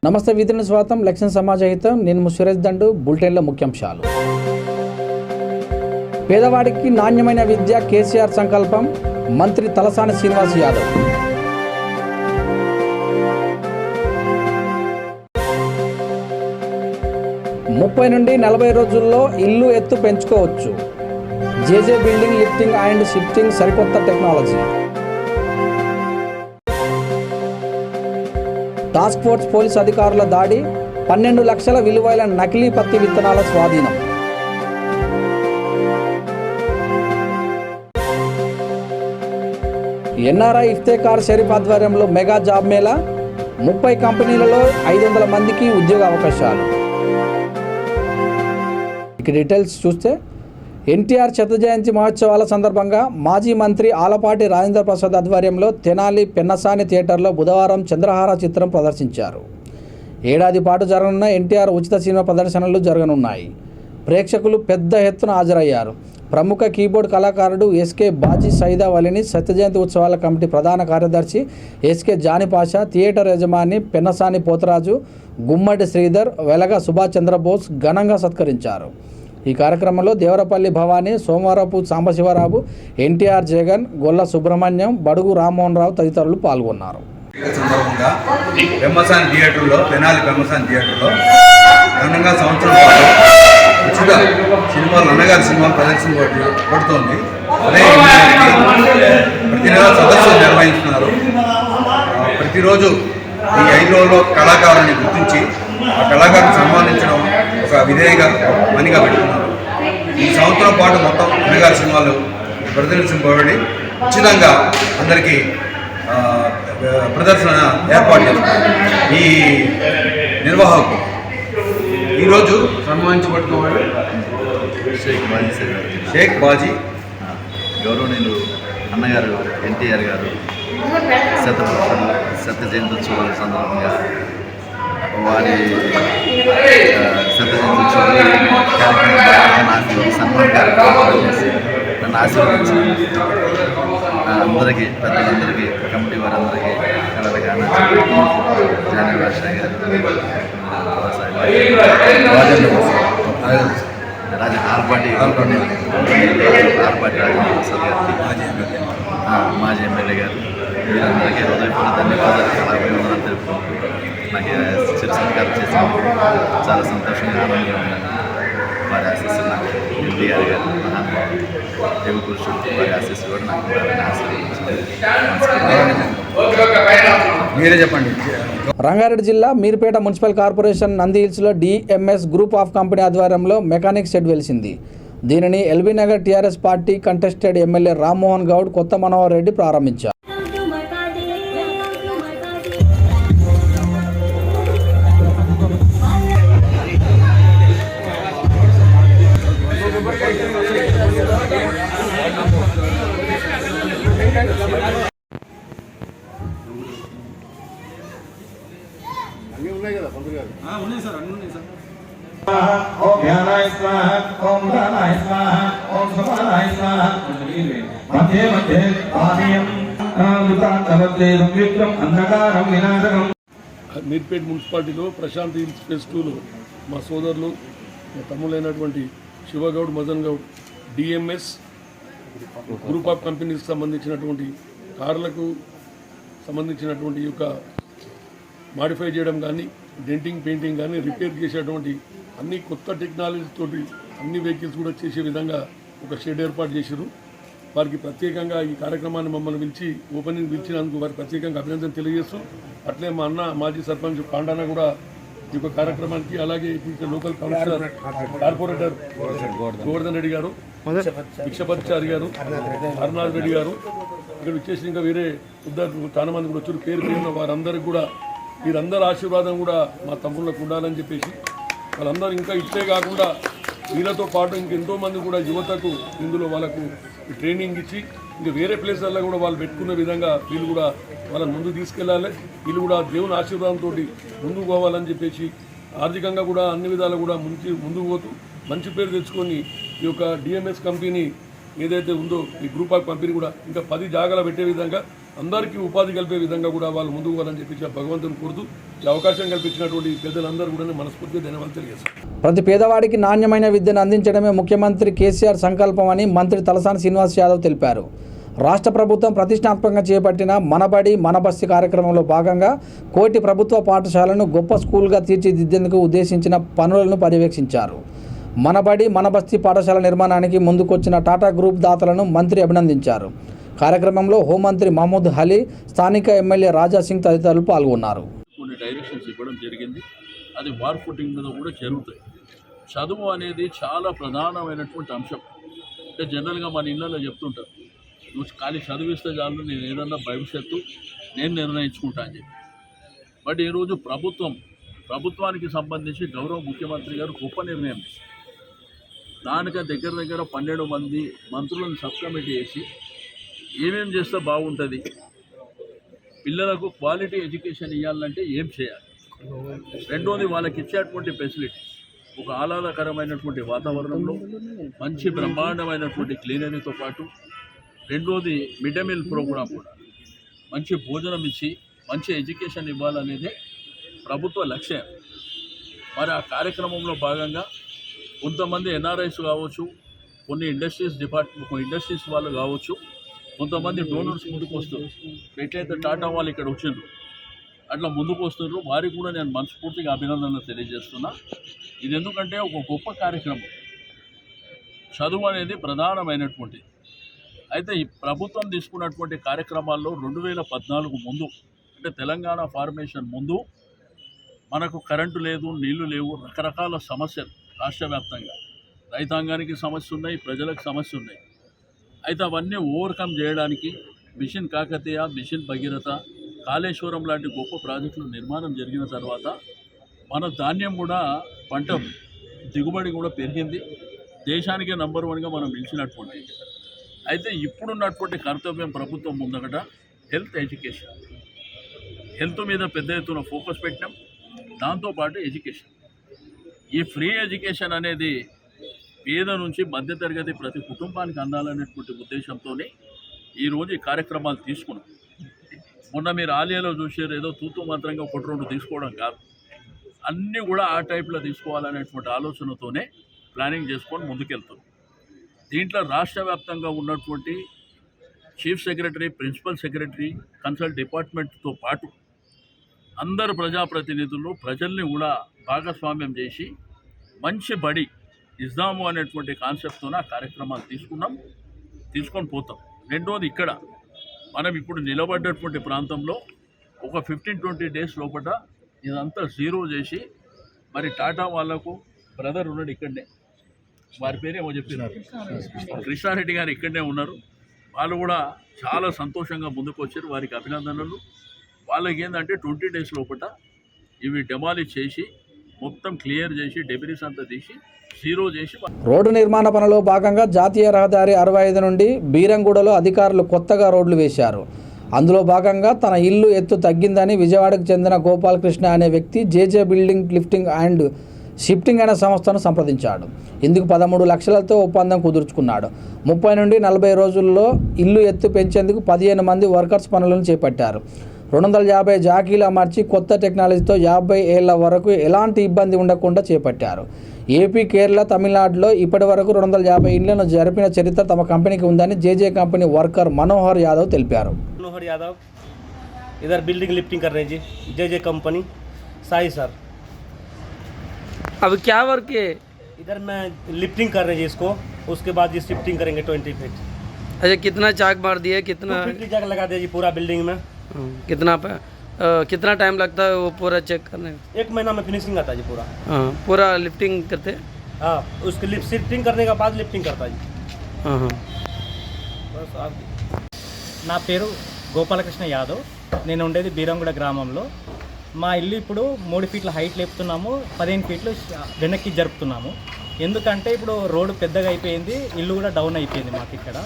నమస్తే విద్యుని స్వాగతం లక్ష్యం సమాజ హితం నేను ముసురేష్ దండు బులెటిన్లో ముఖ్యాంశాలు. పేదవాడికి నాణ్యమైన విద్య కేసీఆర్ సంకల్పం మంత్రి తలసాని శ్రీనివాస్ యాదవ్. ముప్పై నుండి 40 రోజుల్లో ఇల్లు ఎత్తు పెంచుకోవచ్చు. జేజే బిల్డింగ్ లిఫ్టింగ్ అండ్ షిఫ్టింగ్ సరికొత్త టెక్నాలజీ. టాస్క్ ఫోర్స్ పోలీసు అధికారుల దాడి 12 లక్షల విలువైన నకిలీ పత్తి విత్తనాల స్వాధీనం. ఎన్ఆర్ఐ ఇఫ్తేఖార్ షరీఫ్ ఆధ్వర్యంలో మెగా జాబ్ మేళా 30 కంపెనీలలో 500 మందికి ఉద్యోగ అవకాశాలు. ఇక డీటెయిల్స్ చూస్తే ఎన్టీఆర్ శత జయంతి మహోత్సవాల సందర్భంగా మాజీ మంత్రి ఆలపాటి రాజేంద్ర ప్రసాద్ ఆధ్వర్యంలో తెనాలి పెన్నసాని థియేటర్లో బుధవారం చంద్రహార చిత్రం ప్రదర్శించారు. ఏడాది పాటు జరగనున్న ఎన్టీఆర్ ఉచిత సినిమా ప్రదర్శనలు జరగనున్నాయి. ప్రేక్షకులు పెద్ద ఎత్తున హాజరయ్యారు. ప్రముఖ కీబోర్డ్ కళాకారుడు ఎస్కే బాజీ సైదావ్ అలీని శత జయంతి ఉత్సవాల కమిటీ ప్రధాన కార్యదర్శి ఎస్కే జానీపాషా, థియేటర్ యజమాని పెన్నసాని పోతరాజు, గుమ్మడి శ్రీధర్, వెలగ సుభాష్ చంద్రబోస్ ఘనంగా సత్కరించారు. ఈ కార్యక్రమంలో దేవరపల్లి భవానీ, సోమవారపు సాంబశివరావు, ఎన్టీఆర్ జగన్, గొల్ల సుబ్రహ్మణ్యం, బడుగు రామ్మోహన్ రావు తదితరులు పాల్గొన్నారు. సందర్భంగా పెమ్మసాని థియేటర్లో తెనాలి పెమ్మసాని థియేటర్లో ఘనంగా సంవత్సరం పాటు ఉచిత సినిమాలు అన్నగారి సినిమాలు ప్రదర్శించబడుతోంది. అదే ప్రతి నెల సదస్సులు నిర్వహిస్తున్నారు. ప్రతిరోజు ఈ 5 రోజుల్లో కళాకారుని గుర్తించి ఆ కళాకారుని సన్మానించడం ఒక విధేయగా పనిగా పెట్టుకున్నారు. ఈ సంవత్సరం పాటు మొత్తం అన్నగారి సినిమాలు ప్రదర్శింపబడి ఉచితంగా అందరికీ ప్రదర్శన ఏర్పాటు చేస్తున్నారు. ఈ నిర్వాహకు ఈరోజు సన్మానించబడుతున్న షేక్ బాజీ గౌరవనీయులు అన్నగారు ఎన్టీఆర్ గారు శత జయంత్యోత్సవాల సందర్భంగా వారి శత జయంత్యోత్సవాలు కార్యక్రమం సన్మాన కార్యక్రమం చేసి నన్ను ఆశీర్వదించిన అందరికీ పెద్దలందరికీ కమిటీ వారందరికీ కళలుగాన జానీ భాష గారు, ఆర్పాటి రాజేంద్ర ప్రసాద్ గారికి, మాజీ ఎమ్మెల్యే గారు, వీరందరికీ హృదయపూర్వక ధన్యవాదాలు అభినందనలు తెలుపుకుంటూ నాకు చిరు సత్కారం చేసినందుకు చాలా సంతోషంగా ఆనందంగా ఉన్నాను. వారి ఆశీస్సులు నాకు ఎన్టీఆర్ గారు మహాత్ముడు యువ పురుషుడు వారి ఆశీస్సులు కూడా నాకు మీరే చెప్పండి. రంగారెడ్డి జిల్లా మీర్పేట మున్సిపల్ కార్పొరేషన్ నంది హిల్స్లో డిఎంఎస్ గ్రూప్ ఆఫ్ కంపెనీ ఆధ్వర్యంలో మెకానిక్ షెడ్ వెలిసింది. దీనిని LB Nagar TRS party contested MLA Rammohan Goud, కొత్త మనోహర్ రెడ్డి ప్రారంభించారు. ఉన్నాయి సార్, అన్నీ ఉన్నాయి సార్. ఓం ధ్యానాయ స్వాహ, ఓం ప్రాణాయ స్వాహ, ఓం సమానాయ స్వాహ. మధ్య మధ్య పానీయం అమృతాంతవద్దే సంయుక్తం అంధకారం వినాశకం. మీర్పేట్ మున్సిపాలిటీలో ప్రశాంత్ హిల్స్ ఫేజ్ 2లో మా సోదరులు, మా తమ్ముళ్ళైనటువంటి Shivagoud, Madan Goud DMS group of కంపెనీకి సంబంధించినటువంటి కార్లకు సంబంధించినటువంటి యొక్క మాడిఫై చేయడం కానీ, డెంటింగ్, పెయింటింగ్ కానీ, రిపేర్ చేసేటువంటి అన్ని కొత్త టెక్నాలజీతోటి అన్ని వెహికల్స్ కూడా చేసే విధంగా ఒక షెడ్ ఏర్పాటు చేశారు. వారికి ప్రత్యేకంగా ఈ కార్యక్రమాన్ని మమ్మల్ని పిలిచి ఓపెనింగ్ పిలిచినందుకు వారికి ప్రత్యేకంగా అభినందన తెలియజేస్తూ, అట్లే మా అన్న మాజీ సర్పంచ్ పాండాన కూడా ఈ యొక్క కార్యక్రమానికి, అలాగే local councillor corporator Govardhan Reddy garu, Bhikshapathichari గారు, హర్నాథ్ రెడ్డి గారు, ఇక్కడ వచ్చేసి ఇంకా వేరే ఇద్దరు చాలా మంది కూడా వచ్చారు. పేరు పేరున వారందరికీ కూడా వీరందరి ఆశీర్వాదం కూడా మా తమ్ముళ్ళకు ఉండాలని చెప్పేసి వాళ్ళందరూ ఇంకా ఇట్లే కాకుండా వీళ్ళతో పాటు ఇంకెంతో మంది కూడా యువతకు ఇందులో వాళ్ళకు ట్రైనింగ్ ఇచ్చి ఇంకా వేరే ప్లేస్లలో కూడా వాళ్ళు పెట్టుకునే విధంగా వీళ్ళు కూడా వాళ్ళని ముందుకు తీసుకెళ్ళాలి. వీళ్ళు కూడా దేవుని ఆశీర్వాదంతో ముందుకు పోవాలని చెప్పేసి ఆర్థికంగా కూడా అన్ని విధాలు కూడా ముందుకు పోతూ మంచి పేరు తెచ్చుకొని ఈ యొక్క డిఎంఎస్ కంపెనీ ఏదైతే ఉందో ఈ గ్రూప్ ఆఫ్ కంపెనీ కూడా ఇంకా 10 జాగాలు పెట్టే విధంగా అందరికీ ఉపాధి కల్పే విధంగా కూడా వాళ్ళు ముందుకు పోవాలని చెప్పి భగవంతుని కోరుతూ ఈ అవకాశం కల్పించినటువంటి పెద్దలందరూ కూడా మనస్ఫూర్తిగా ధన్యవాదాలు తెలియజేస్తాను. ప్రతి పేదవాడికి నాణ్యమైన విద్యను అందించడమే ముఖ్యమంత్రి కేసీఆర్ సంకల్పం అని మంత్రి తలసాని శ్రీనివాస్ యాదవ్ తెలిపారు. రాష్ట్ర ప్రభుత్వం ప్రతిష్టాత్మకంగా చేపట్టిన మనబడి మనబస్తి కార్యక్రమంలో భాగంగా కోటి ప్రభుత్వ పాఠశాలను గొప్ప స్కూల్గా తీర్చిదిద్దేందుకు ఉద్దేశించిన పనులను పర్యవేక్షించారు. మనబడి మనబస్తి పాఠశాల నిర్మాణానికి ముందుకొచ్చిన టాటా గ్రూప్ దాతలను మంత్రి అభినందించారు. కార్యక్రమంలో హోంమంత్రి మహమూద్ అలీ, స్థానిక ఎమ్మెల్యే రాజా సింగ్ తదితరులు పాల్గొన్నారు. కొన్ని డైరెక్షన్స్ ఇవ్వడం జరిగింది. అది వార్ ఫుటింగ్ మీద కూడా జరుగుతాయి. చదువు అనేది చాలా ప్రధానమైనటువంటి అంశం. అంటే జనరల్గా మన ఇళ్ళలో చెప్తుంటారు, నువ్వు ఖాళీ చదివిస్తే చాలు, నేను ఏదన్నా భవిష్యత్తు నేను నిర్ణయించుకుంటా అని చెప్పి. బట్ ఈరోజు ప్రభుత్వానికి సంబంధించి గౌరవ ముఖ్యమంత్రి గారు గొప్ప నిర్ణయం. దానికి దగ్గర 12 మంది మంత్రులను సబ్ కమిటీ వేసి ఏమేం చేస్తే బాగుంటుంది, పిల్లలకు క్వాలిటీ ఎడ్యుకేషన్ ఇవ్వాలంటే ఏం చేయాలి, రెండోది వాళ్ళకి ఇచ్చేటువంటి ఫెసిలిటీస్, ఒక ఆహ్లాదకరమైనటువంటి వాతావరణంలో మంచి బ్రహ్మాండమైనటువంటి క్లీనరీతో పాటు రెండోది మిడ్ డే మీల్ ప్రోగ్రామ్ కూడా మంచి భోజనం ఇచ్చి మంచి ఎడ్యుకేషన్ ఇవ్వాలనేదే ప్రభుత్వ లక్ష్యం. మరి ఆ కార్యక్రమంలో భాగంగా కొంతమంది ఎన్ఆర్ఐస్ కావచ్చు, కొన్ని ఇండస్ట్రీస్ వాళ్ళు కావచ్చు, కొంతమంది డోనర్స్ ముందుకు వస్తారు. ఎట్లయితే టాటా వాళ్ళు ఇక్కడ వచ్చిండ్రు అట్లా ముందుకు వస్తున్నారు. వారికి కూడా నేను మనస్ఫూర్తిగా అభినందనలు తెలియజేస్తున్నా. ఇది ఎందుకంటే ఒక గొప్ప కార్యక్రమం. చదువు అనేది ప్రధానమైనటువంటిది. అయితే ఈ ప్రభుత్వం తీసుకున్నటువంటి కార్యక్రమాల్లో 2014 ముందు, అంటే తెలంగాణ ఫార్మేషన్ ముందు మనకు కరెంటు లేదు, నీళ్లు లేవు, రకరకాల సమస్యలు రాష్ట్ర వ్యాప్తంగా. రైతాంగానికి సమస్య ఉన్నాయి, ప్రజలకు సమస్య ఉన్నాయి. అయితే అవన్నీ ఓవర్కమ్ చేయడానికి మిషన్ కాకతీయ, మిషన్ భగీరథ, కాళేశ్వరం లాంటి గొప్ప ప్రాజెక్టులు నిర్మాణం జరిగిన తర్వాత మన ధాన్యం కూడా పంట దిగుబడి కూడా పెరిగింది. దేశానికే నంబర్ 1గా మనం నిలిచినటువంటి. అయితే ఇప్పుడున్నటువంటి కర్తవ్యం ప్రభుత్వం ముందట ఎడ్యుకేషన్, హెల్త్ మీద పెద్ద ఎత్తున ఫోకస్ పెట్టినాం. దాంతోపాటు ఎడ్యుకేషన్, ఈ ఫ్రీ ఎడ్యుకేషన్ అనేది పేద నుంచి మధ్యతరగతి ప్రతి కుటుంబానికి అందాలనేటువంటి ఉద్దేశంతోనే ఈరోజు ఈ కార్యక్రమాలు తీసుకున్నాం. మొన్న మీరు ఆలయాలో చూసారు, ఏదో తూతూ మాత్రంగా 1-2 తీసుకోవడం కాదు, అన్నీ కూడా ఆ టైప్లో తీసుకోవాలనేటువంటి ఆలోచనతోనే ప్లానింగ్ చేసుకొని ముందుకెళ్తాం. దీంట్లో రాష్ట్ర వ్యాప్తంగా ఉన్నటువంటి chief secretary, principal secretary, consult డిపార్ట్మెంట్తో పాటు అందరు ప్రజాప్రతినిధులు ప్రజల్ని కూడా భాగస్వామ్యం చేసి మంచి బడి ఇద్దాము అనేటువంటి కాన్సెప్ట్తో ఆ కార్యక్రమాలు తీసుకొని పోతాం. రెండోది, ఇక్కడ మనం ఇప్పుడు నిలబడ్డటువంటి ప్రాంతంలో ఒక 15-20 డేస్ లోపల ఇదంతా జీరో చేసి, మరి టాటా వాళ్ళకు బ్రదర్ ఉన్నాడు ఇక్కడనే, వారి పేరేమో చెప్పినారు, కృష్ణారెడ్డి గారు ఇక్కడనే ఉన్నారు. వాళ్ళు కూడా చాలా సంతోషంగా ముందుకు వచ్చారు, వారికి అభినందనలు. వాళ్ళకి ఏంటంటే 20 డేస్ లోపల ఇవి డెమాలిష్ చేసి మొత్తం క్లియర్ చేసి డెబ్రిస్ అంతా తీసి జీరో చేసి. రోడ్డు నిర్మాణ పనిలో భాగంగా జాతీయ రహదారి 65 నుండి బీరంగూడలో అధికారులు కొత్తగా రోడ్లు వేశారు. అందులో భాగంగా తన ఇల్లు ఎత్తు తగ్గిందని విజయవాడకు చెందిన గోపాలకృష్ణ అనే వ్యక్తి జేజే బిల్డింగ్ లిఫ్టింగ్ అండ్ షిఫ్టింగ్ అనే సంస్థను సంప్రదించాడు. ఇందుకు 13 లక్షలతో ఒప్పందం కుదుర్చుకున్నాడు. 30 నుండి 40 రోజుల్లో ఇల్లు ఎత్తు పెంచేందుకు 15 మంది వర్కర్స్ పనులను చేపట్టారు. 250 జాకీలు అమర్చి కొత్త టెక్నాలజీతో 50 ఏళ్ల వరకు ఎలాంటి ఇబ్బంది ఉండకుండా చేపట్టారు. ఏపీ, కేరళ, తమిళనాడులో ఇప్పటి వరకు 250 ఇండ్లను జరిపిన చరిత్ర తమ కంపెనీకి ఉందని జేజే కంపెనీ వర్కర్ మనోహర్ యాదవ్ తెలిపారు. मनोहर यादव इधर बिल्डिंग लिफ्टिंग कर रहे हैं जी, जे कंपनी साई सर। अब क्या वर्क है इधर मैं लिफ्टिंग कर रहे हैं जी इसको, उसके बाद जी शिफ्टिंग करेंगे 20 फीट। अच्छा, कितना चाक मार दिया, कितना 2 फीट की जगह लगा दिया जी पूरा बिल्डिंग में। कितना टाइम लगता है वो पूरा चेक करने में? 1 महीना में फिनिशिंग आता है जी पूरा। हाँ, पूरा लिफ्टिंग करते हैं। हाँ, उसके शिफ्टिंग करने के बाद लिफ्टिंग करता है जी। हाँ हाँ, बस आप నా పేరు గోపాలకృష్ణ యాదవ్, నేను ఉండేది బీరంగూడ గ్రామంలో. మా ఇల్లు ఇప్పుడు 3 ఫీట్ల హైట్ లేపుతున్నాము, 15 ఫీట్లు వెనక్కి జరుపుతున్నాము. ఎందుకంటే ఇప్పుడు రోడ్డు పెద్దగా అయిపోయింది, ఇల్లు కూడా డౌన్ అయిపోయింది మాకు ఇక్కడ.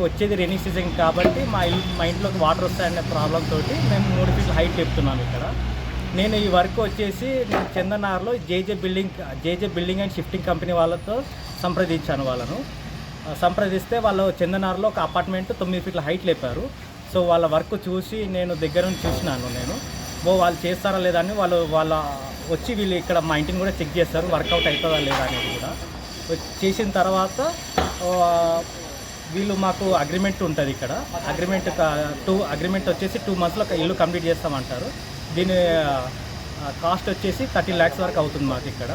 వచ్చేది రైనీ సీజన్ కాబట్టి మా ఇంట్లోకి వాటర్ వస్తాయనే ప్రాబ్లం తోటి మేము 3 ఫీట్ల హైట్ లేపుతున్నాము ఇక్కడ. నేను ఈ వర్క్ వచ్చేసి నేను చందనార్లో జేజే బిల్డింగ్ అండ్ షిఫ్టింగ్ కంపెనీ వాళ్ళతో సంప్రదించాను. సంప్రదిస్తే వాళ్ళు చందనార్లో ఒక అపార్ట్మెంట్ 9 ఫీట్ల హైట్ లేపారు. సో వాళ్ళ వర్క్ చూసి నేను దగ్గర నుంచి చూసినాను. వాళ్ళు చేస్తారా లేదా అని వాళ్ళ వచ్చి వీళ్ళు ఇక్కడ మా ఇంటిని కూడా చెక్ చేస్తారు, వర్కౌట్ అవుతుందా లేదా అనేది కూడా. చేసిన తర్వాత వీళ్ళు మాకు అగ్రిమెంట్ ఉంటుంది ఇక్కడ. అగ్రిమెంట్ వచ్చేసి 2 monthsలో ఇల్లు కంప్లీట్ చేస్తామంటారు. దీని కాస్ట్ వచ్చేసి 30 lakhs వరకు అవుతుంది మాకు ఇక్కడ.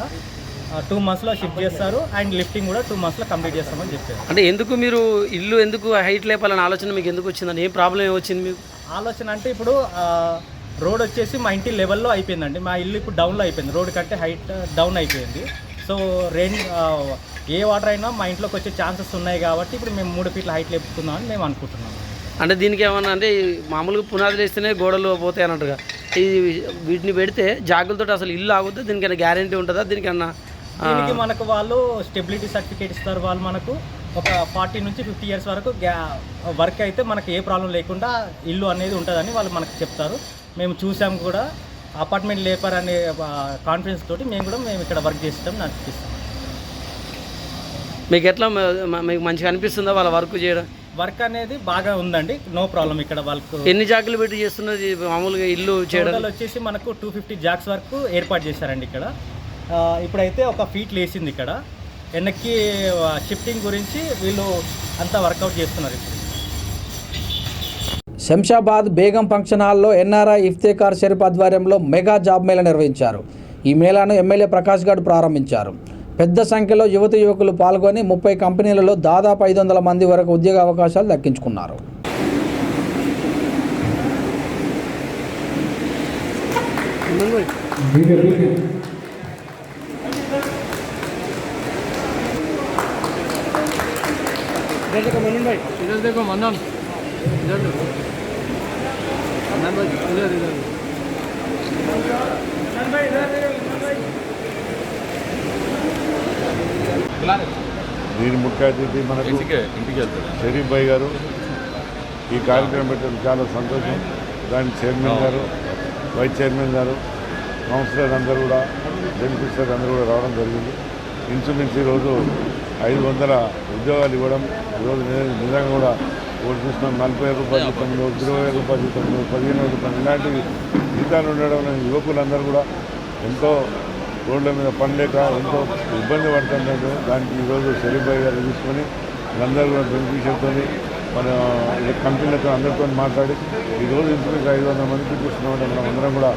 2 monthsలో షిఫ్ట్ చేస్తారు అండ్ లిఫ్టింగ్ కూడా 2 monthsలో కంప్లీట్ చేస్తామని చెప్పారు. అంటే ఎందుకు మీరు ఇల్లు ఎందుకు హైట్ లేపాలని ఆలోచన మీకు ఎందుకు వచ్చిందని, ఏం ప్రాబ్లం ఏమొచ్చింది మీకు? ఆలోచన అంటే ఇప్పుడు రోడ్ వచ్చేసి మా ఇంటి లెవెల్లో అయిపోయిందండి. మా ఇల్లు ఇప్పుడు డౌన్లో అయిపోయింది, రోడ్ కంటే హైట్ డౌన్ అయిపోయింది. సో ఏ వాటర్ అయినా మా ఇంట్లోకి వచ్చే ఛాన్సెస్ ఉన్నాయి కాబట్టి ఇప్పుడు మేము 3 feet హైట్ లేపుకుందామని మేము అనుకుంటున్నాము. అంటే దీనికి ఏమన్నా అంటే మామూలుగా పునాదులు వేస్తేనే గోడలు పోతాయి అన్నట్టుగా వీటిని పెడితే జాగ్రత్తతో అసలు ఇల్లు ఆగుద్దా? దీనికైనా గ్యారంటీ ఉంటుందా? దీనికి మనకు వాళ్ళు స్టెబిలిటీ సర్టిఫికేట్ ఇస్తారు. వాళ్ళు మనకు ఒక 40 నుంచి 50 years వరకు వర్క్ అయితే మనకు ఏ ప్రాబ్లం లేకుండా ఇల్లు అనేది ఉంటుందని వాళ్ళు మనకు చెప్తారు. మేము చూసాము కూడా. అపార్ట్మెంట్ లేపర్ అనే కాన్ఫిడెన్స్ తోటి మేము ఇక్కడ వర్క్ చేస్తాం అనిపిస్తాం. మీకు ఎట్లా మీకు మంచిగా అనిపిస్తుందా వాళ్ళ వర్క్ చేయడం? వర్క్ అనేది బాగా ఉందండి, నో ప్రాబ్లం. ఇక్కడ వాళ్ళకు ఎన్ని జాకులు పెట్టి చేస్తున్నది మామూలుగా ఇల్లు చేయడం వచ్చేసి మనకు 250 jacks వరకు ఏర్పాటు చేశారండి ఇక్కడ. ఇప్పుడైతే ఒక ఫీట్ లేసింది ఇక్కడ. వెనక్కి షిఫ్టింగ్ గురించి వీళ్ళు అంతా వర్కౌట్ చేస్తున్నారు. ఇప్పుడు శంషాబాద్ బేగం ఫంక్షన్ హాల్లో ఎన్ఆర్ఐ ఇఫ్తేఖార్ షరీఫ్ ఆధ్వర్యంలో మెగా జాబ్ మేళా నిర్వహించారు. ఈ మేళాను ఎమ్మెల్యే ప్రకాష్ గౌడ్ ప్రారంభించారు. పెద్ద సంఖ్యలో యువకులు పాల్గొని 30 కంపెనీలలో దాదాపు 500 మంది వరకు ఉద్యోగ అవకాశాలు దక్కించుకున్నారు. దీని ముఖ్య అతిథి మనకు షరీఫ్ భాయ్ గారు. ఈ కార్యక్రమం పెట్టడం చాలా సంతోషం. దాని చైర్మన్ గారు, వైస్ చైర్మన్ గారు, కౌన్సిలర్ అందరూ కూడా, బెనిఫిషియర్ అందరూ కూడా రావడం జరిగింది. ఇన్సూరెన్స్ ఈరోజు 500 ఉద్యోగాలు ఇవ్వడం. ఈరోజు నిజంగా కూడా ఒకటి చూస్తున్నాం, 40 రూపాయలు జీతం, 20 రూపాయలు జీతం, 15 రూపాయలు ఇలాంటి జీతాలు ఉండడం యువకులందరూ కూడా ఎంతో రోడ్ల మీద పని లేక ఎంతో ఇబ్బంది పడుతుంటారు. దానికి ఈరోజు షరీఫ్ భాయ్ గారు తీసుకొని అందరూ కూడా బెనిఫిషియర్తో మన కంపెనీలతో అందరితో మాట్లాడి ఈరోజు ఇన్సూరెన్స్ 500 మందికి చూస్తున్నామంటే మనం అందరం కూడా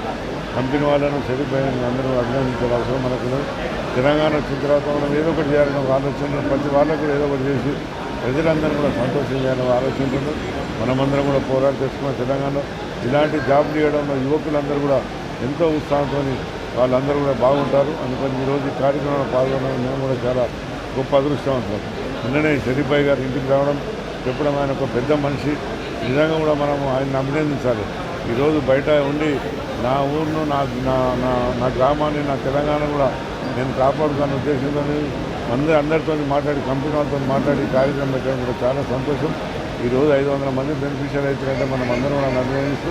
కంపెనీ వాళ్ళను షరీఫ్ భాయ్ అందరూ అభినందించాల్సిన అవసరం మనకు. తెలంగాణ వచ్చిన తర్వాత మనం ఏదో ఒకటి చేయాలని ఆలోచన, ప్రతి వాళ్ళకు ఏదో ఒకటి చేసి ప్రజలందరూ కూడా సంతోషం చేయాలని ఆలోచించారు. మనమందరం కూడా పోరాటం చేసుకున్న తెలంగాణలో ఇలాంటి జాబ్లు ఇవ్వడంలో యువకులందరూ కూడా ఎంతో ఉత్సాహంతో వాళ్ళందరూ కూడా బాగుంటారు. అందుకని ఈరోజు ఈ కార్యక్రమంలో పాల్గొనడం మేము కూడా చాలా గొప్ప అదృష్టవంతులం. నిన్ననే షరీఫ్ భాయ్ గారు ఇంటికి రావడం, చెప్పడం, ఆయన ఒక పెద్ద మనిషి. నిజంగా కూడా మనం ఆయన్ని అభినందించాలి. ఈరోజు బయట ఉండి నా ఊరును, నా గ్రామాన్ని, నా తెలంగాణ కూడా నేను కాపాడుకునే ఉద్దేశంతో అందరితో మాట్లాడి, కంపెనీ వాళ్ళతో మాట్లాడి కార్యక్రమం పెట్టడం కూడా చాలా సంతోషం. ఈరోజు 500 మంది బెనిఫిషియర్ అవుతారంటే మనం అందరం కూడా అభినందిస్తూ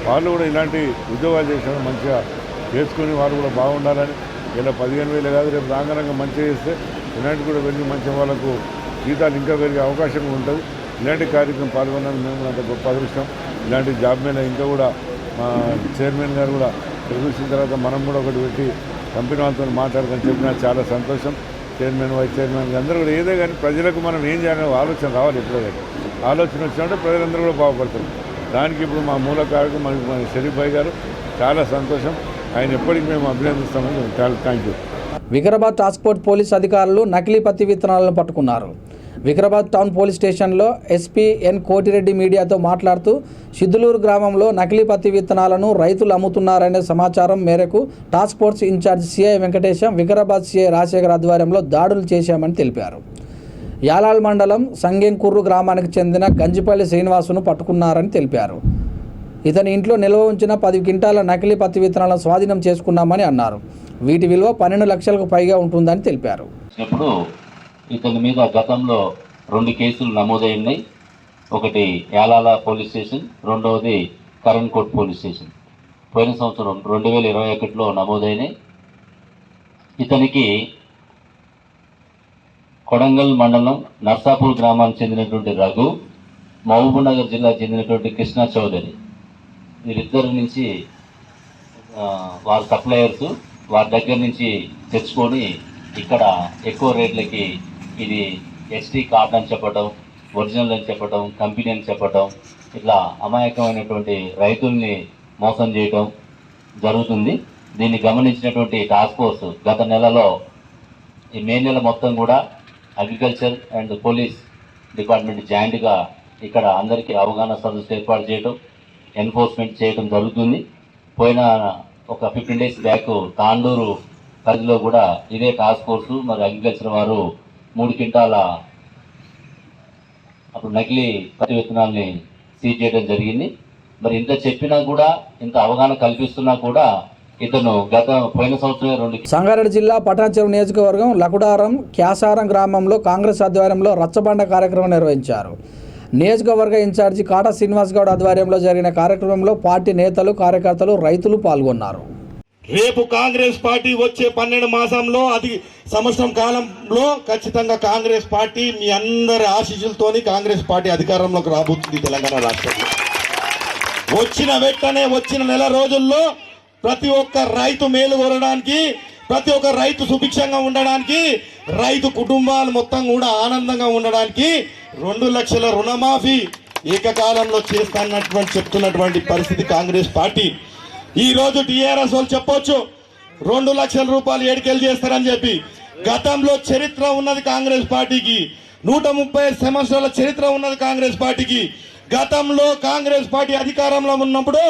వాళ్ళు కూడా ఇలాంటి ఉద్యోగాలు చేసిన మంచిగా చేసుకుని వాళ్ళు కూడా బాగుండాలని. ఇలా 15,000 కాదు, రేపు రాంగరంగా మంచిగా చేస్తే ఇలాంటి కూడా వెళ్ళి మంచి వాళ్ళకు జీతాలు ఇంకా పెరిగే అవకాశం ఉంటుంది. ఇలాంటి కార్యక్రమం పాల్గొనడం మేము అంత గొప్ప అదృష్టం. ఇలాంటి జాబ్ మీద ఇంకా కూడా మా చైర్మన్ గారు కూడా చూసిన తర్వాత మనం కూడా ఒకటి పెట్టి కంపెనీ వాళ్ళతో మాట్లాడుకొని చెప్పినా చాలా సంతోషం. చైర్మన్, వైస్ చైర్మన్ అందరూ కూడా ఏదో కానీ ప్రజలకు మనం ఏం చేయాలనే ఆలోచన రావాలి. ఎప్పుడో కానీ ఆలోచన వచ్చినట్టు ప్రజలందరూ కూడా బాగుపడతారు. దానికి ఇప్పుడు మా మూల కారకం మన షరీఫ్ భాయ్ గారు. చాలా సంతోషం. ఆయన ఎప్పటికీ మేము అభినందిస్తామని చాలా thank you. Vikarabad task force police అధికారులు నకిలీ పత్తి విత్తనాలను పట్టుకున్నారు. వికారాబాద్ టౌన్ పోలీస్ స్టేషన్లో ఎస్పీ ఎన్ కోటిరెడ్డి మీడియాతో మాట్లాడుతూ సిద్దులూరు గ్రామంలో నకిలీ పత్తి విత్తనాలను రైతులు అమ్ముతున్నారనే సమాచారం మేరకు task force incharge CI Venkatesham, Vikarabad CI Rajasekhar ఆధ్వర్యంలో దాడులు చేశామని తెలిపారు. యాలాల్ మండలం సంగెంకుర్రు గ్రామానికి చెందిన గంజిపల్లి శ్రీనివాసును పట్టుకున్నారని తెలిపారు. ఇతని ఇంట్లో నిల్వ ఉంచిన 10 క్వింటాల నకిలీ పత్తి విత్తనాలను స్వాధీనం చేసుకున్నామని అన్నారు. వీటి విలువ 12 లక్షలకు పైగా ఉంటుందని తెలిపారు. ఇప్పుడు ఇతని మీద గతంలో 2 కేసులు నమోదై ఉన్నాయి. ఒకటి యాలాల పోలీస్ స్టేషన్, రెండవది కరణ్కోట్ పోలీస్ స్టేషన్. పోయిన సంవత్సరం 2021లో నమోదైనాయి. ఇతనికి కొడంగల్ మండలం నర్సాపూర్ గ్రామానికి చెందినటువంటి రఘు, మహబూబ్నగర్ జిల్లాకు చెందినటువంటి కృష్ణా చౌదరి. వీరిద్దరి నుంచి వారు సప్లయర్స్, వారి దగ్గర నుంచి తెచ్చుకొని ఇక్కడ ఎక్కువ రేట్లకి ఇది ఎస్టీ కార్డ్ అని చెప్పడం, ఒరిజినల్ అని చెప్పడం, కంపెనీ అని చెప్పడం, ఇట్లా అమాయకమైనటువంటి రైతుల్ని మోసం చేయటం జరుగుతుంది. దీన్ని గమనించినటువంటి టాస్క్ ఫోర్స్ గత నెలలో ఈ మే నెల మొత్తం కూడా అగ్రికల్చర్ అండ్ పోలీస్ డిపార్ట్మెంట్ జాయింట్గా ఇక్కడ అందరికీ అవగాహన సదస్సు ఏర్పాటు చేయడం, ఎన్ఫోర్స్మెంట్ చేయడం జరుగుతుంది. పోయిన ఒక 15 days బ్యాక్ తాండూరు పరిధిలో కూడా ఇదే టాస్క్ ఫోర్సు మరి అగ్రికల్చర్ వారు 3 క్వింటాల అప్పుడు నకిలీ పత్తి విత్తనాల్ని సీజ్ చేయడం జరిగింది. మరి ఇంత చెప్పినా కూడా, ఇంత అవగాహన కల్పిస్తున్నా కూడా ఇతను పోయిన సంవత్సరం 2 సంగారెడ్డి జిల్లా పటాన్చెరు నియోజకవర్గం లకుడారం క్యాసారం గ్రామంలో కాంగ్రెస్ ఆధ్వర్యంలో రచ్చబండ కార్యక్రమం నిర్వహించారు. నియోజకవర్గ ఇన్ఛార్జి కాటా శ్రీనివాస్ గౌడ్ ఆధ్వర్యంలో జరిగిన కార్యక్రమంలో పార్టీ నేతలు, కార్యకర్తలు, రైతులు పాల్గొన్నారు. రేపు కాంగ్రెస్ పార్టీ వచ్చే 12 మాసంలో, అది సంవత్సరం కాలంలో ఖచ్చితంగా కాంగ్రెస్ పార్టీ మీ అందరి ఆశీస్సులతోని కాంగ్రెస్ పార్టీ అధికారంలోకి రాబోతుంది తెలంగాణ రాష్ట్రంలో. వచ్చిన వెంటనే వచ్చిన నెల రోజుల్లో ప్రతి ఒక్క రైతు మేలు కోరడానికి, ప్రతి ఒక్క రైతు సుభిక్షంగా ఉండడానికి, రైతు కుటుంబాలు మొత్తం కూడా ఆనందంగా ఉండడానికి 2 లక్షల రుణమాఫీ ఏకకాలంలో చెప్తున్నటువంటి పరిస్థితి కాంగ్రెస్ పార్టీ. ఈ రోజు టీఆర్ఎస్ వాళ్ళు చెప్పొచ్చు 2 లక్షల రూపాయలు ఏడికెళ్ళి చేస్తారని చెప్పి. గతంలో చరిత్ర ఉన్నది కాంగ్రెస్ పార్టీకి, 135 సంవత్సరాల చరిత్ర ఉన్నది కాంగ్రెస్ పార్టీకి. గతంలో కాంగ్రెస్ పార్టీ అధికారంలో ఉన్నప్పుడు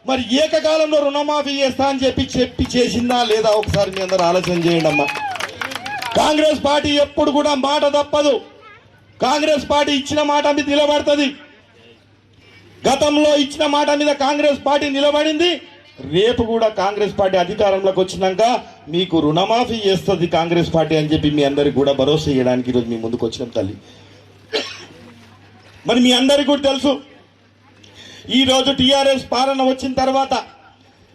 మరి ఏకకాలంలో రుణమాఫీ చేస్తా అని చెప్పి చేసిందా లేదా ఒకసారి మీ అందరూ ఆలోచన చేయండి అమ్మా. కాంగ్రెస్ పార్టీ ఎప్పుడు కూడా మాట తప్పదు. కాంగ్రెస్ పార్టీ ఇచ్చిన మాట మీద నిలబడుతుంది. గతంలో ఇచ్చిన మాట మీద కాంగ్రెస్ పార్టీ నిలబడింది. రేపు కూడా కాంగ్రెస్ పార్టీ అధికారంలోకి వచ్చినాక మీకు రుణమాఫీ చేస్తుంది కాంగ్రెస్ పార్టీ అని చెప్పి మీ అందరికి కూడా భరోసా ఇవ్వడానికి ఈరోజు మీ ముందుకు వచ్చినాం తల్లి. మరి మీ అందరికి కూడా తెలుసు, ఈరోజు టీఆర్ఎస్ పాలన వచ్చిన తర్వాత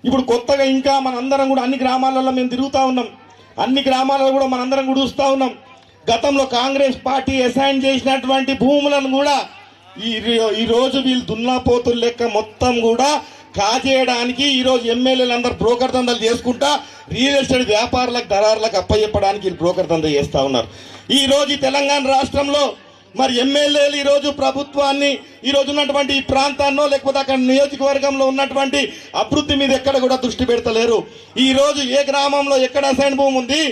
ఇప్పుడు కొత్తగా ఇంకా మనందరం కూడా అన్ని గ్రామాలలో మేము తిరుగుతూ ఉన్నాం. అన్ని గ్రామాలలో కూడా మనందరం కూడా చూస్తూ ఉన్నాం. గతంలో కాంగ్రెస్ పార్టీ అసైన్ చేసినటువంటి భూములను కూడా ఈరోజు వీళ్ళు దున్నాపోతుల లెక్క మొత్తం కూడా కాజేయడానికి ఈరోజు ఎమ్మెల్యేలు అందరూ బ్రోకర్ దందాలు చేసుకుంటా రియల్ ఎస్టేట్ వ్యాపారులకు, దళారులకు అప్పచెప్పడానికి వీళ్ళు బ్రోకర్ దందా చేస్తూ ఉన్నారు. ఈరోజు తెలంగాణ రాష్ట్రంలో మరి ఎమ్మెల్యేలు ఈరోజు ప్రభుత్వాన్ని, ఈరోజు ఉన్నటువంటి ఈ ప్రాంతాన్నో లేకపోతే అక్కడ నియోజకవర్గంలో ఉన్నటువంటి అభివృద్ధి మీద ఎక్కడ కూడా దృష్టి పెడతలేరు. ఈరోజు ఏ గ్రామంలో ఎక్కడ అసైన్ భూమి ఉంది,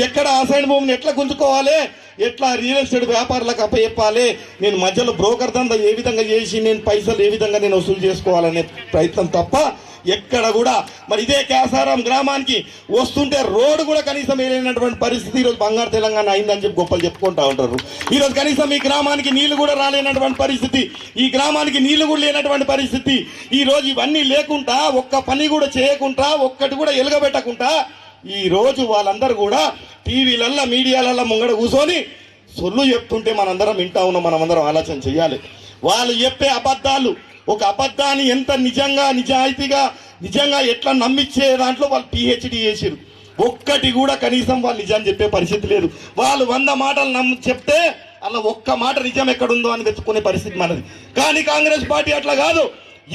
ఎక్కడ అసైన్ భూమిని ఎట్లా గుంజుకోవాలి, ఎట్లా రియల్ ఎస్టేట్ వ్యాపారులకు అప్పచెప్పాలి, నేను మధ్యలో బ్రోకర్ దందా ఏ విధంగా చేసి నేను పైసలు ఏ విధంగా నేను వసూలు చేసుకోవాలనే ప్రయత్నం తప్ప ఎక్కడ కూడా. మరి ఇదే కేసారం గ్రామానికి వస్తుంటే రోడ్డు కూడా కనీసం వేయలేనటువంటి పరిస్థితి ఈరోజు బంగారు తెలంగాణ అయిందని చెప్పి గొప్పలు చెప్పుకుంటూ ఉంటారు. ఈరోజు కనీసం ఈ గ్రామానికి నీళ్లు కూడా రాలేనటువంటి పరిస్థితి, ఈ గ్రామానికి నీళ్లు కూడా లేనటువంటి పరిస్థితి. ఈరోజు ఇవన్నీ లేకుండా, ఒక్క పని కూడా చేయకుండా, ఒక్కటి కూడా ఎలుగబెట్టకుండా ఈరోజు వాళ్ళందరూ కూడా టీవీలల్లో, మీడియాలలో ముంగడ కూర్చొని సొల్లు చెప్తుంటే మనందరం వింటా ఉన్నాం. మనమందరం ఆలోచన చేయాలి. వాళ్ళు చెప్పే అబద్ధాలు, ఒక అబద్ధాన్ని ఎంత నిజంగా, నిజాయితీగా, నిజంగా ఎట్లా నమ్మించే దాంట్లో వాళ్ళు PhD చేసారు. ఒక్కటి కూడా కనీసం వాళ్ళు నిజాన్ని చెప్పే పరిస్థితి లేదు. వాళ్ళు 100 మాటలు చెప్తే అలా ఒక్క మాట నిజం ఎక్కడుందో అని వెతుక్కునే పరిస్థితి మనది. కానీ కాంగ్రెస్ పార్టీ అట్లా కాదు.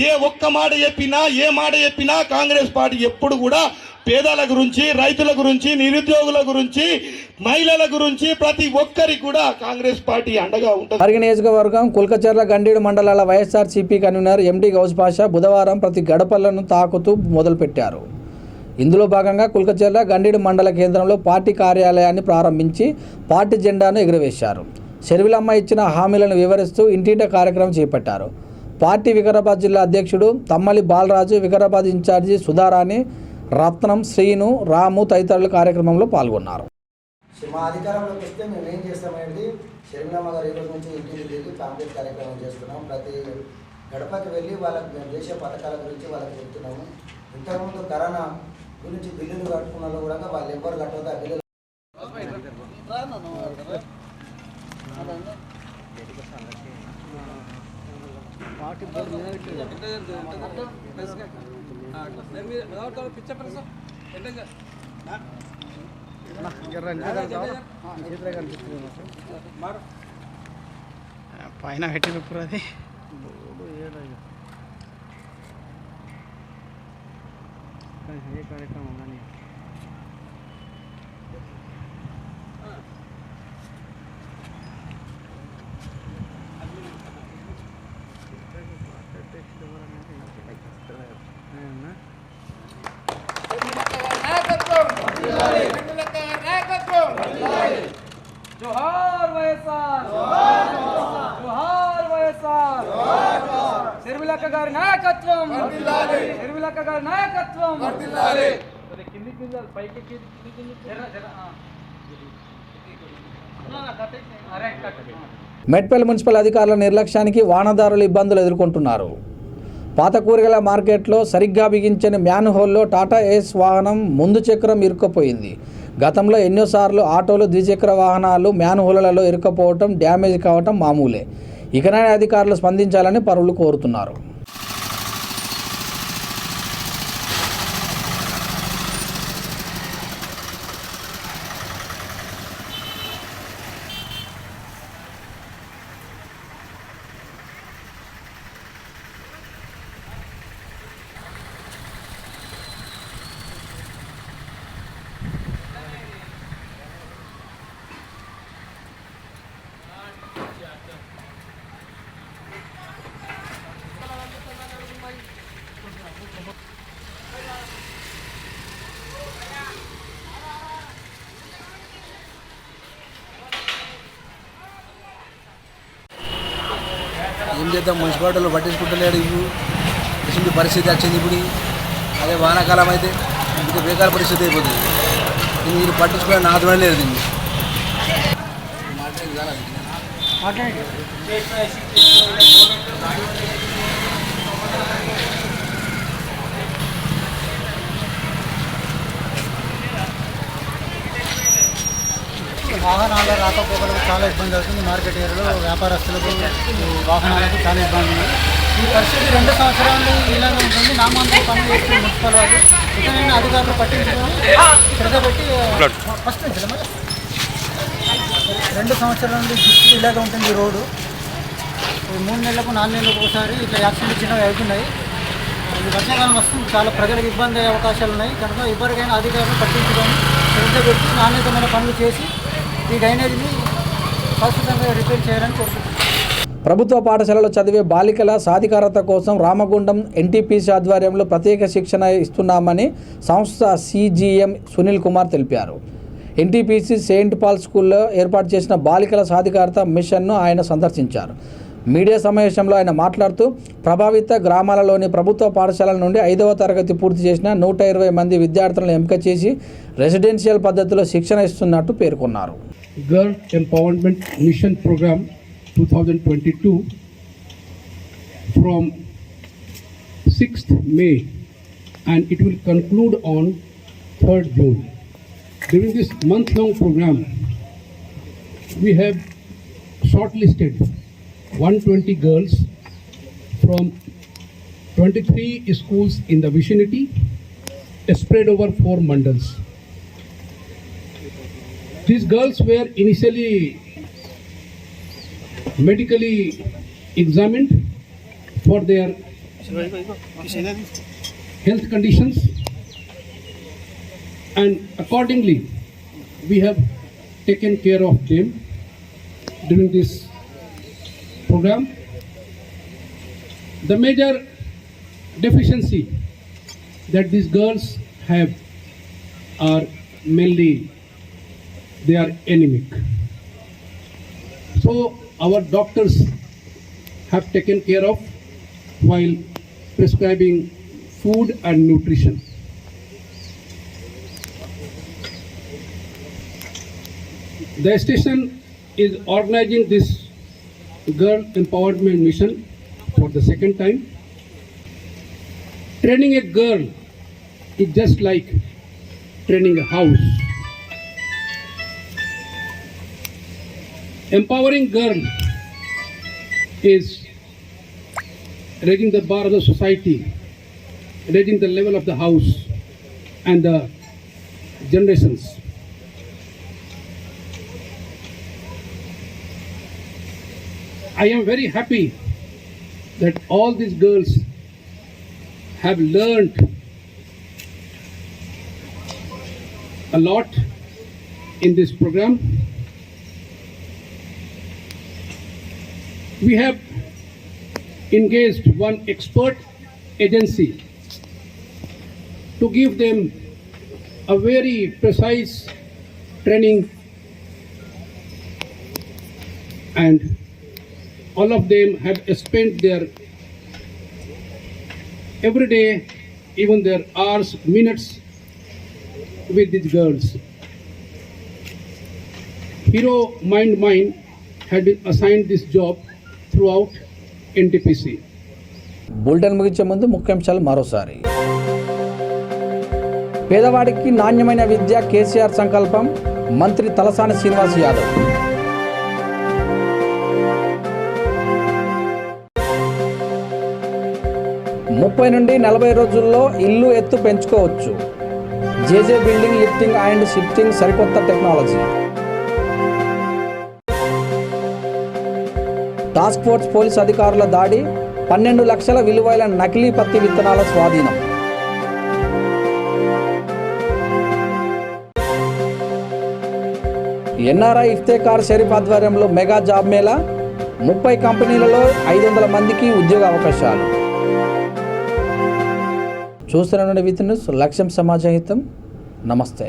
ఏ ఒక్క మాట చెప్పినా, ఏ మాట చెప్పినా కాంగ్రెస్ పార్టీ ఎప్పుడు కూడా పేదల గురించి, రైతుల గురించి, నిరుద్యోగుల గురించి, మహిళల గురించి ప్రతి ఒక్కరికి కూడా కాంగ్రెస్ పార్టీ అండగా ఉంటుంది. పరిగి నియోజకవర్గం కుల్కచర్ల, గండీడు మండలాల వైఎస్ఆర్సీపీ కన్వీనర్ ఎండి గౌజ్ పాషా బుధవారం ప్రతి గడపలను తాకుతూ మొదలుపెట్టారు. ఇందులో భాగంగా కుల్కచర్ల, గండీడు మండల కేంద్రంలో పార్టీ కార్యాలయాన్ని ప్రారంభించి పార్టీ జెండాను ఎగురవేశారు. షర్మిలమ్మ ఇచ్చిన హామీలను వివరిస్తూ ఇంటింట కార్యక్రమం చేపట్టారు. పార్టీ వికారాబాద్ జిల్లా అధ్యక్షుడు తమ్మలి బాలరాజు, వికారాబాద్ ఇన్ఛార్జి సుధారాణి, రత్నం, శ్రీను, రాము తదితరులు కార్యక్రమంలో పాల్గొన్నారు. మా అధికారంలోకి వస్తే మేము ఏం చేస్తామనేది షర్మిలమ్మ గారు ఈరోజు నుంచి ఇంటికి వెళ్ళి కాంగ్రెస్ కార్యక్రమం చేస్తున్నాం. ప్రతి గడపకి వెళ్ళి వాళ్ళకి మేము చేసే పథకాల గురించి వాళ్ళకి చెప్తున్నాము. ఇంతకుముందు కరోనా గురించి బిల్లులు కట్టుకున్న కూడా వాళ్ళు ఎవ్వరు కట్టవద్దు. ఆ బిల్లులు పైన పెట్టి అది జోహార్ వైఎస్ఆర్, జోహార్ వైఎస్ఆర్, షర్మిలక్క గారి నాయకత్వం, షర్మిలక్క గారి నాయకత్వం. మెట్పల్లి మున్సిపల్ అధికారుల నిర్లక్ష్యానికి వాహనదారులు ఇబ్బందులు ఎదుర్కొంటున్నారు. పాత కూరగాయల మార్కెట్లో సరిగ్గా బిగించని మ్యాన్ హోల్లో టాటా ఏస్ వాహనం ముందు చక్రం ఇరుక్కుపోయింది. గతంలో ఎన్నోసార్లు ఆటోలు, ద్విచక్ర వాహనాలు మ్యాన్ హోల్లలో ఇరుక్కుపోవటం, డ్యామేజ్ కావటం మామూలే. ఇకనైనా అధికారులు స్పందించాలని పౌరులు కోరుతున్నారు. ఏం చేద్దాం, మున్సిపాలిటీలో పట్టించుకుంటలేడు. ఇటువంటి పరిస్థితి వచ్చింది. ఇప్పుడు అదే వానాకాలం అయితే ఇంకా బేకార పరిస్థితి అయిపోతుంది. మీరు పట్టించుకోవడం నా ద్వారా లేదు. దీన్ని వాహనాల రాకపోకలకు చాలా ఇబ్బంది అవుతుంది. మార్కెట్ ఏరియాలో వ్యాపారస్తులకు, వాహనాలకు చాలా ఇబ్బంది ఉంది. ఈ పరిస్థితి 2 సంవత్సరాలు ఇలాగే ఉంటుంది. నామాంతరం పనులు చేస్తున్న మున్సిపల్ వాళ్ళు ఇకనైనా అధికారులు పట్టించుకొని శ్రద్ధ పెట్టి ఫస్ట్ నుంచి 2 సంవత్సరాల నుండి దుస్థితి ఇలాగే ఉంటుంది. ఈ రోడ్డు 3 నెలలకు 4 నెలలకు ఒకసారి ఇట్లా యాక్సిడెంట్ చిన్నవి అవుతున్నాయి. ఈ వర్షాకాలం వస్తుంది, చాలా ప్రజలకు ఇబ్బంది అయ్యే అవకాశాలు ఉన్నాయి. కనుక ఇప్పటికైనా అధికారులు పట్టించుకొని శ్రద్ధ పెట్టి నాణ్యతమైన పనులు చేసి ఈ డ్రైనేజీని శాశ్వతంగా రిపేర్ చేయాలని కోరుకుంటున్నాను. ప్రభుత్వ పాఠశాలలో చదివే బాలికల సాధికారత కోసం రామగుండం ఎన్టీపీసీ ఆధ్వర్యంలో ప్రత్యేక శిక్షణ ఇస్తున్నామని సంస్థ CGM సునీల్ కుమార్ తెలిపారు. ఎన్టీపీసీ సెయింట్ పాల్ స్కూల్లో ఏర్పాటు చేసిన బాలికల సాధికారత మిషన్ను ఆయన సందర్శించారు. మీడియా సమావేశంలో ఆయన మాట్లాడుతూ ప్రభావిత గ్రామాలలోని ప్రభుత్వ పాఠశాలల నుండి 5వ తరగతి పూర్తి చేసిన 120 మంది విద్యార్థులను ఎంపిక చేసి రెసిడెన్షియల్ పద్ధతిలో శిక్షణ ఇస్తున్నట్టు పేర్కొన్నారు. Girl Empowerment Mission Program 2022 from 6th May and it will conclude on 3rd June. During this month-long program, we have shortlisted 120 girls from 23 schools in the vicinity, spread over 4 mandals. These girls were initially medically examined for their health conditions, and accordingly we have taken care of them during this program. The major deficiency that these girls have are mainly they are anemic. So our doctors have taken care of while prescribing food and nutrition. The station is organizing this girl empowerment mission for the second time. Training a girl is just like training a house. Empowering girl is raising the bar of the society, raising the level of the house and the generations. I am very happy that all these girls have learned a lot in this program. We have engaged one expert agency to give them a very precise training, and all of them have spent their every day, even their hours, minutes with these girls. Hero Mind had been assigned this job throughout NTPC. Bulletin ముగించే ముందు ముఖ్యాంశాలు మరోసారి. పేదవాడికి నాణ్యమైన విద్య కేసీఆర్ సంకల్పం, మంత్రి తలసాని శ్రీనివాస్ యాదవ్. ముప్పై నుండి 40 రోజుల్లో ఇల్లు ఎత్తు పెంచుకోవచ్చు. జేజే బిల్డింగ్ లిఫ్టింగ్ అండ్ షిఫ్టింగ్ సరికొత్త టెక్నాలజీ. టాస్క్ ఫోర్స్ పోలీస్ అధికారుల దాడి, 12 లక్షల విలువైన నకిలీ పత్తి విత్తనాల స్వాధీనం. ఎన్ఆర్ఐ ఇఫ్తేఖార్ షరీఫ్ ఆధ్వర్యంలో మెగా జాబ్ మేళా, 30 కంపెనీలలో 500 మందికి ఉద్యోగ అవకాశాలు. చూస్తున్న విత్ న్యూస్, లక్ష్యం సమాజ హితం. నమస్తే.